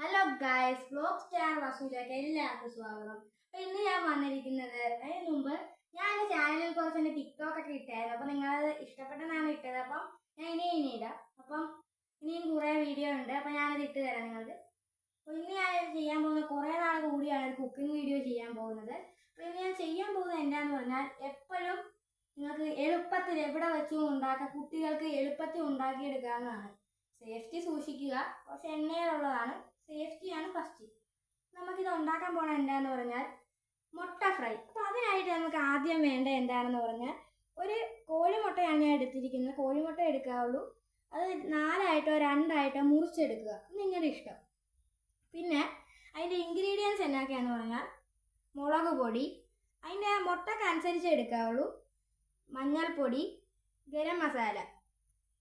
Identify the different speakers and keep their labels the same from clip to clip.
Speaker 1: Hello guys, vlog star വസൂലേക്ക് എല്ലാവർക്കും സ്വാഗതം. അപ്പോൾ ഇന്ന് ഞാൻ വന്നിരിക്കുന്നത്, അതിന് മുമ്പ് ഞാൻ എൻ്റെ ചാനലിൽ കുറച്ച് എൻ്റെ ടിക്ടോക്ക് ഒക്കെ ഇട്ടായിരുന്നു. അപ്പോൾ നിങ്ങളത് ഇഷ്ടപ്പെട്ടെന്നാണ് ഇട്ടത്. അപ്പം ഞാൻ ഇനി ഇടാം. അപ്പം ഇനിയും കുറേ വീഡിയോ ഉണ്ട്. അപ്പോൾ ഞാനത് ഇട്ട് തരാം നിങ്ങൾക്ക്. അപ്പോൾ ഇന്ന് ഞാൻ ചെയ്യാൻ പോകുന്നത്, കുറേ നാൾ കൂടിയാണ് ഒരു കുക്കിംഗ് വീഡിയോ ചെയ്യാൻ പോകുന്നത്. അപ്പോൾ ഇന്ന് ഞാൻ ചെയ്യാൻ പോകുന്നത് എന്താണെന്ന് പറഞ്ഞാൽ, എപ്പോഴും നിങ്ങൾക്ക് എളുപ്പത്തിൽ എവിടെ വെച്ചും ഉണ്ടാക്കാം, കുട്ടികൾക്ക് എളുപ്പത്തിൽ ഉണ്ടാക്കിയെടുക്കാവുന്നതാണ്. സേഫ്റ്റി സൂക്ഷിക്കുക, കുറച്ച് എണ്ണയിലുള്ളതാണ്. സേഫ്റ്റിയാണ് ഫസ്റ്റ്. നമുക്കിത് ഉണ്ടാക്കാൻ പോകണം എന്താണെന്ന് പറഞ്ഞാൽ മുട്ട ഫ്രൈ. അപ്പോൾ അതിനായിട്ട് നമുക്ക് ആദ്യം വേണ്ട എന്താണെന്ന് പറഞ്ഞാൽ, ഒരു കോഴിമുട്ടയാണ് ഞാൻ എടുത്തിരിക്കുന്നത്. കോഴിമുട്ട എടുക്കാവുള്ളൂ. അത് 4ആയിട്ടോ 2ആയിട്ടോ മുറിച്ചെടുക്കുക, നിങ്ങളുടെ ഇഷ്ടം. പിന്നെ അതിൻ്റെ ഇൻഗ്രീഡിയൻസ് എന്നൊക്കെയാണെന്ന് പറഞ്ഞാൽ, മുളക് പൊടി അതിൻ്റെ മുട്ടക്കനുസരിച്ച് എടുക്കാവുള്ളൂ, മഞ്ഞൾപ്പൊടി, ഗരം മസാല,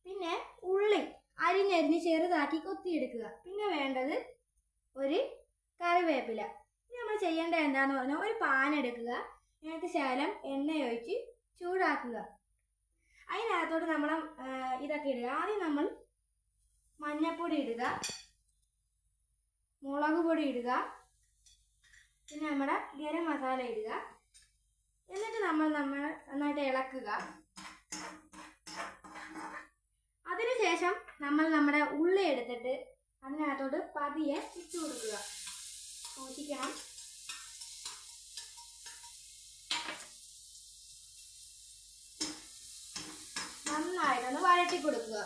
Speaker 1: പിന്നെ ഉള്ളി അരിഞ്ഞരിഞ്ഞ് ചെറുതാക്കി കൊത്തിയെടുക്കുക. പിന്നെ വേണ്ടത് ഒരു കറിവേപ്പില. ഇനി നമ്മൾ ചെയ്യേണ്ടത് എന്താണെന്ന് പറഞ്ഞാൽ, ഒരു പാൻ എടുക്കുക, അതിനകത്ത് ശകലം എണ്ണ ഒഴിച്ച് ചൂടാക്കുക. അതിനകത്തോട്ട് നമ്മൾ ഇതൊക്കെ ഇടുക. ആദ്യം നമ്മൾ മഞ്ഞൾപ്പൊടി ഇടുക, മുളക് പൊടി ഇടുക, പിന്നെ നമ്മുടെ ഗരം മസാല ഇടുക. എന്നിട്ട് നമ്മൾ നന്നായിട്ട് ഇളക്കുക. അതിനുശേഷം നമ്മൾ നമ്മുടെ ഉള്ളി എടുത്തിട്ട് അതിനകത്തോട്ട് പതിയെ ഇട്ട് കൊടുക്കുക. സൂക്ഷിക്കണം. നന്നായിട്ടൊന്ന് വഴറ്റി കൊടുക്കുക.